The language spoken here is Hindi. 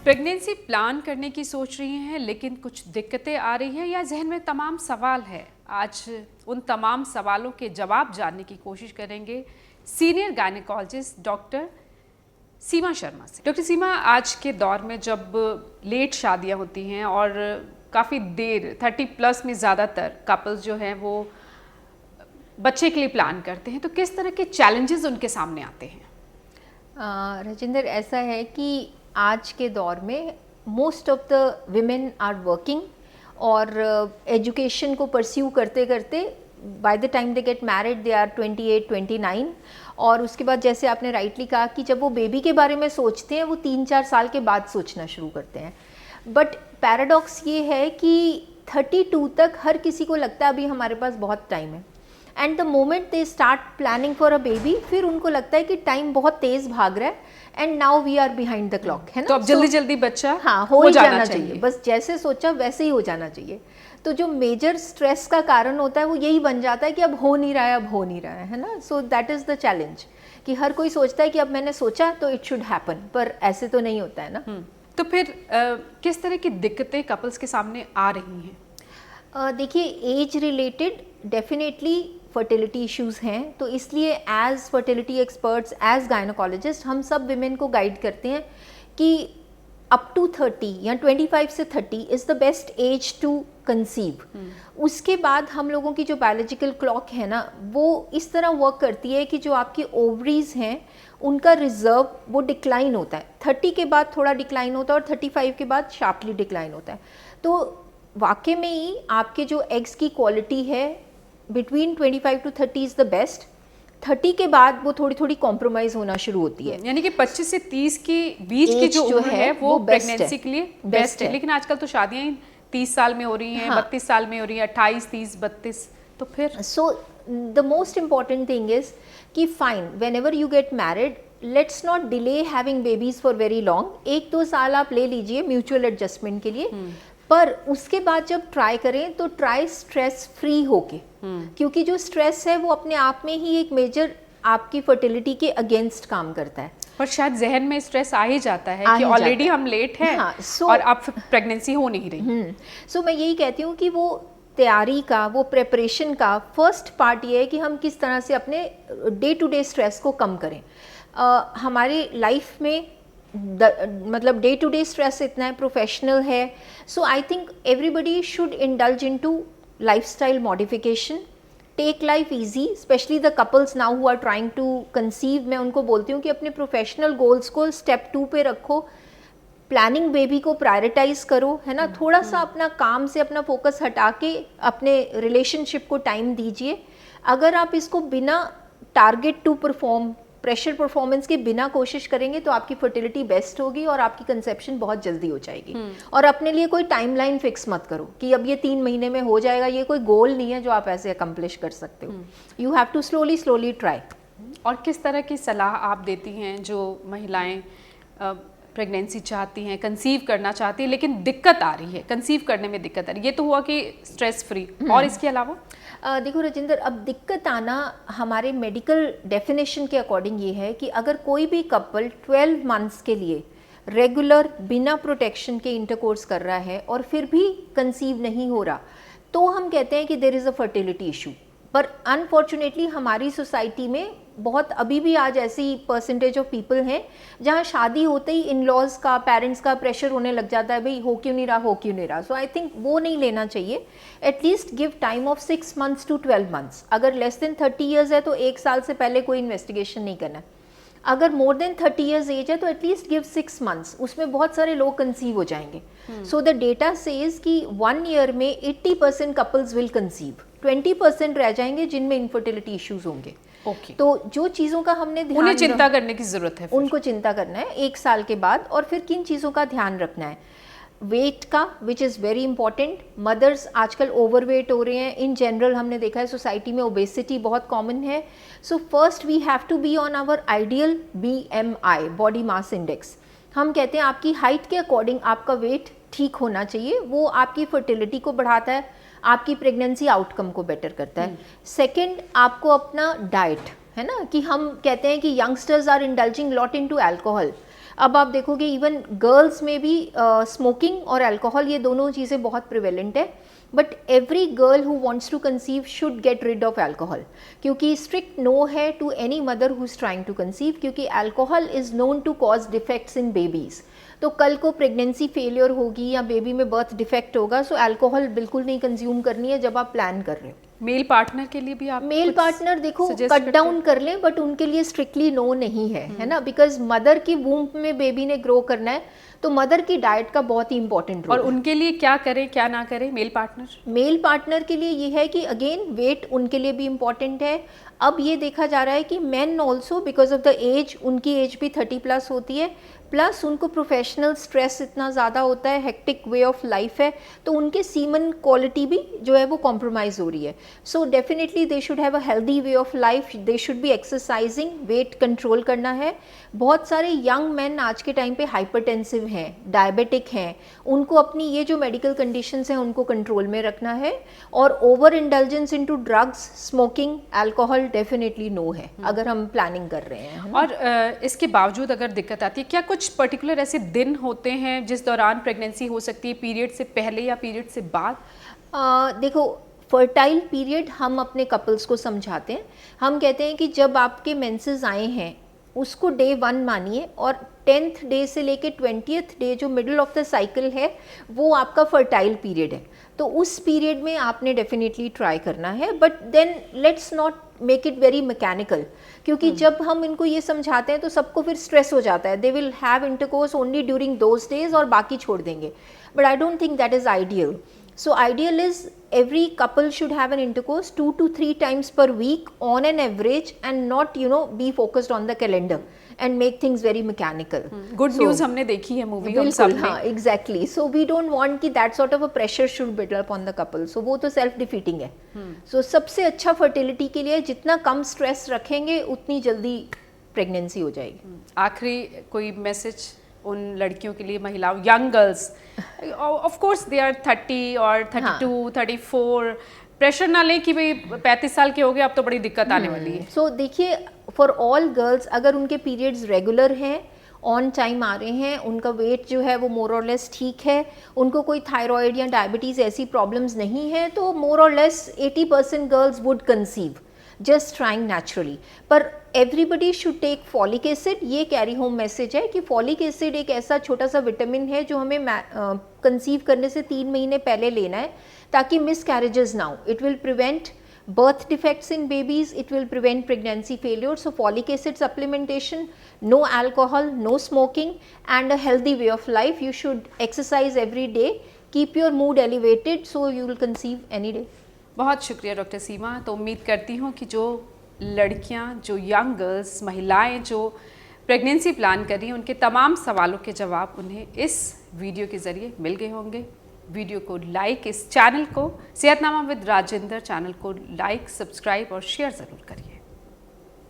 प्रेगनेंसी प्लान करने की सोच रही हैं लेकिन कुछ दिक्कतें आ रही हैं या जहन में तमाम सवाल है। आज उन तमाम सवालों के जवाब जानने की कोशिश करेंगे सीनियर गायनेकोलॉजिस्ट डॉक्टर सीमा शर्मा से। डॉक्टर सीमा, आज के दौर में जब लेट शादियां होती हैं और काफ़ी देर 30+ में ज़्यादातर कपल्स जो हैं वो बच्चे के लिए प्लान करते हैं, तो किस तरह के चैलेंजेस उनके सामने आते हैं? राजेंद्र, ऐसा है कि आज के दौर में most of the women are working और एजुकेशन को परस्यू करते करते by the time they get married they are 28, 29 और उसके बाद जैसे आपने राइटली कहा कि जब वो बेबी के बारे में सोचते हैं वो 3-4 साल के बाद सोचना शुरू करते हैं। बट पैराडॉक्स ये है कि 32 तक हर किसी को लगता है अभी हमारे पास बहुत टाइम है, and the moment they start planning for a baby फिर उनको लगता है कि टाइम बहुत तेज भाग रहा है and now we are behind the clock, है ना। तो अब जल्दी जल्दी बच्चा हो जाना चाहिए, बस जैसे सोचा वैसे ही हो जाना चाहिए। तो जो मेजर स्ट्रेस का कारण होता है वो यही बन जाता है कि अब हो नहीं रहा है, अब हो नहीं रहा है ना। So that is the challenge कि हर कोई सोचता है कि अब मैंने सोचा तो इट शुड हैपन, पर ऐसे तो नहीं होता है ना। तो फिर किस तरह की दिक्कतें कपल्स के सामने आ रही हैं? देखिए, age related definitely fertility issues हैं, तो इसलिए as fertility experts, as gynaecologist हम सब विमेन को गाइड करते हैं कि अप टू 30 या 25 से 30 is the best age to conceive. उसके बाद हम लोगों की जो बायोलॉजिकल क्लॉक है ना वो इस तरह वर्क करती है कि जो आपकी ओवरीज हैं उनका रिजर्व वो डिक्लाइन होता है। 30 के बाद थोड़ा डिक्लाइन होता है और 35 के बाद शार्पली डिक्लाइन होता है। तो वाकई में ही आपके जो एग्स की क्वालिटी है between 25 to 30 is the best. 30 के बाद वो थोड़ी थोड़ी कॉम्प्रोमाइज़ होना शुरू होती है, यानी कि 25 से 30 के बीच की जो उम्र है वो प्रेगनेंसी के लिए बेस्ट है। लेकिन आजकल तो शादियां 30 साल में हो रही हैं, 32 साल में हो रही हैं, 28, 30, 32। तो फिर so the most important thing is कि fine, whenever you get married let's not delay having babies for very long. 1-2 साल आप ले लीजिए म्यूचुअल एडजस्टमेंट के लिए, पर उसके बाद जब ट्राई करें तो ट्राई स्ट्रेस फ्री होके, क्योंकि जो स्ट्रेस है वो अपने आप में ही एक मेजर आपकी फर्टिलिटी के अगेंस्ट काम करता है। पर शायद जहन में स्ट्रेस आ ही जाता है कि ऑलरेडी हम लेट हैं और अब प्रेगनेंसी हो नहीं रही। सो मैं यही कहती हूँ कि वो तैयारी का, वो प्रेपरेशन का फर्स्ट पार्ट ये है कि हम किस तरह से अपने डे टू डे स्ट्रेस को कम करें। हमारी लाइफ में मतलब डे टू डे स्ट्रेस इतना है, प्रोफेशनल है, so I think everybody should indulge into lifestyle modification, take life easy, specially the couples now who are trying to conceive. मैं उनको बोलती हूँ कि अपने प्रोफेशनल गोल्स को स्टेप 2 पे रखो, प्लानिंग बेबी को प्रायोरिटाइज करो, है ना। थोड़ा सा अपना काम से अपना फोकस हटा के अपने रिलेशनशिप को टाइम दीजिए। अगर आप इसको बिना target to perform, pressure performance के बिना कोशिश करेंगे तो आपकी फर्टिलिटी बेस्ट होगी और आपकी कंसेप्शन बहुत जल्दी हो जाएगी। और अपने लिए कोई टाइमलाइन फिक्स मत करो कि अब ये 3 महीने में हो जाएगा, ये कोई गोल नहीं है जो आप ऐसे अकम्प्लिश कर सकते हो। You have to slowly try. और किस तरह की सलाह आप देती हैं जो महिलाएं प्रेगनेंसी चाहती हैं, कंसीव करना चाहती हैं लेकिन दिक्कत आ रही है, कंसीव करने में दिक्कत आ रही है? ये तो हुआ कि स्ट्रेस फ्री, और इसके अलावा? देखो राजेंद्र, अब दिक्कत आना हमारे मेडिकल डेफिनेशन के अकॉर्डिंग ये है कि अगर कोई भी कपल 12 मंथ्स के लिए रेगुलर बिना प्रोटेक्शन के इंटरकोर्स कर रहा है और फिर भी कंसीव नहीं हो रहा, तो हम कहते हैं कि there is a fertility issue. पर अनफॉर्चुनेटली हमारी सोसाइटी में बहुत अभी भी आज ऐसी परसेंटेज ऑफ पीपल हैं जहाँ शादी होते ही इन लॉज का, पेरेंट्स का प्रेशर होने लग जाता है, भाई हो क्यों नहीं रहा, हो क्यों नहीं रहा। सो आई थिंक वो नहीं लेना चाहिए। At least give time of 6 months to 12 months। अगर लेस देन 30 ईयर्स है तो 1 साल से पहले कोई इन्वेस्टिगेशन नहीं करना। अगर मोर देन 30 ईयर्स एज है तो एटलीस्ट गिव 6 months। उसमें बहुत सारे लोग कंसीव हो जाएंगे। सो द डेटा सेज कि 1 year में 80% कपल्स विल कंसीव, 20% रह जाएंगे जिनमें इनफर्टिलिटी इश्यूज होंगे। तो जो चीज़ों का हमने ध्यान, उन्हें चिंता करने की जरूरत है, उनको चिंता करना है 1 साल के बाद। और फिर किन चीज़ों का ध्यान रखना है? वेट का, which is very important. Mothers आजकल ओवरवेट हो रहे हैं, इन जनरल हमने देखा है सोसाइटी में ओबेसिटी बहुत कॉमन है। So first we have to be on our ideal BMI, body mass index. हम कहते हैं आपकी हाइट के अकॉर्डिंग आपका वेट ठीक होना चाहिए, वो आपकी फर्टिलिटी को बढ़ाता है, आपकी प्रेगनेंसी आउटकम को बेटर करता है। सेकंड, आपको अपना डाइट, है ना, कि हम कहते हैं कि youngsters are indulging lot into alcohol. अब आप देखोगे इवन गर्ल्स में भी स्मोकिंग और अल्कोहल, ये दोनों चीज़ें बहुत प्रिवेलेंट है, but every girl who wants to conceive should get rid of alcohol, क्योंकि स्ट्रिक्ट नो है to any mother who is trying to conceive, क्योंकि alcohol is known to cause defects in babies. तो कल को प्रेगनेंसी फेलियर होगी या बेबी में बर्थ डिफेक्ट होगा, सो अल्कोहल बिल्कुल नहीं कंज्यूम करनी है जब आप प्लान कर रहे हो। मेल पार्टनर के लिए भी आप मेल पार्टनर देखो कट डाउन कर लें, बट उनके लिए स्ट्रिक्टली नो नहीं है ना, बिकॉज मदर की वूम्ब में बेबी ने ग्रो करना है, तो मदर की डाइट का बहुत ही इंपॉर्टेंट रोल और उनके लिए क्या करें क्या ना करें मेल पार्टनर के लिए ये है कि अगेन वेट उनके लिए भी इम्पॉर्टेंट है। अब ये देखा जा रहा है कि men also because of the age, उनकी एज भी 30+ होती है, प्लस उनको प्रोफेशनल स्ट्रेस इतना ज़्यादा होता है, हेक्टिक वे ऑफ लाइफ है, तो उनके सीमन क्वालिटी भी जो है वो कॉम्प्रोमाइज़ हो रही है। So definitely they should have a healthy way of life, they should be exercising, weight control करना है। बहुत सारे यंग मैन आज के टाइम पे हाइपरटेंसिव हैं, डायबिटिक हैं, उनको अपनी ये जो मेडिकल कंडीशंस हैं उनको कंट्रोल में रखना है, और over indulgence into drugs, smoking, alcohol definitely no है अगर हम प्लानिंग कर रहे हैं। और इसके बावजूद अगर दिक्कत आती है, क्या कुछ पर्टिकुलर ऐसे दिन होते हैं जिस दौरान प्रेगनेंसी हो सकती है, पीरियड से पहले या पीरियड से बाद? देखो फर्टाइल पीरियड हम अपने कपल्स को समझाते हैं, हम कहते हैं कि जब आपके मेंसेस आए हैं उसको डे 1 मानिए, और 10th डे से लेके 20th डे जो मिडिल ऑफ द साइकिल है वो आपका फर्टाइल पीरियड है। तो उस पीरियड में आपने डेफिनेटली ट्राई करना है, but then let's not make it very mechanical, क्योंकि जब हम इनको ये समझाते हैं तो सबको फिर स्ट्रेस हो जाता है, they will have intercourse only during those days और बाकी छोड़ देंगे, but I don't think that is ideal. So ideal is every couple should have an intercourse 2 to 3 times per week on an average, and not be focused on the calendar and make things very mechanical. Good news हमने देखी है मूवी हम सब में। हाँ exactly. So we don't want कि that sort of a pressure should build up on the couple. So वो तो self defeating है। So सबसे अच्छा fertility के लिए जितना कम stress रखेंगे उतनी जल्दी pregnancy हो जाएगी। आखिरी कोई मैसेज उन लड़कियों के लिए, महिलाओं, young girls, of course they are 30 और 32, 34, प्रेशर ना लें कि भाई 35 साल के हो गए अब तो बड़ी दिक्कत आने वाली है। सो देखिए फॉर ऑल गर्ल्स, अगर उनके पीरियड्स रेगुलर हैं, ऑन टाइम आ रहे हैं, उनका वेट जो है वो मोर और लेस ठीक है, उनको कोई थायराइड या डायबिटीज़ ऐसी प्रॉब्लम्स नहीं है, तो मोर और less 80% girls would conceive just trying naturally. पर everybody should take folic acid, ये कैरी होम मैसेज है कि फॉलिक एसिड एक ऐसा छोटा सा विटामिन है जो हमें कंसीव करने से 3 महीने पहले लेना है, ताकि मिस कैरेजेस ना हो। It will prevent birth defects in babies, it will prevent pregnancy failure. So folic acid supplementation, no alcohol, no smoking, and a healthy way of life. You should exercise every day, keep your mood elevated, so you will conceive any day. बहुत शुक्रिया डॉक्टर सीमा। तो उम्मीद करती हूँ कि जो लड़कियाँ, जो यंग गर्ल्स, महिलाएं जो प्रेगनेंसी प्लान कर रही हैं, उनके तमाम सवालों के जवाब उन्हें इस वीडियो के ज़रिए मिल गए होंगे। वीडियो को लाइक, इस चैनल को, सेहतनामा विद राजेंद्र चैनल को लाइक, सब्सक्राइब और शेयर ज़रूर करिए।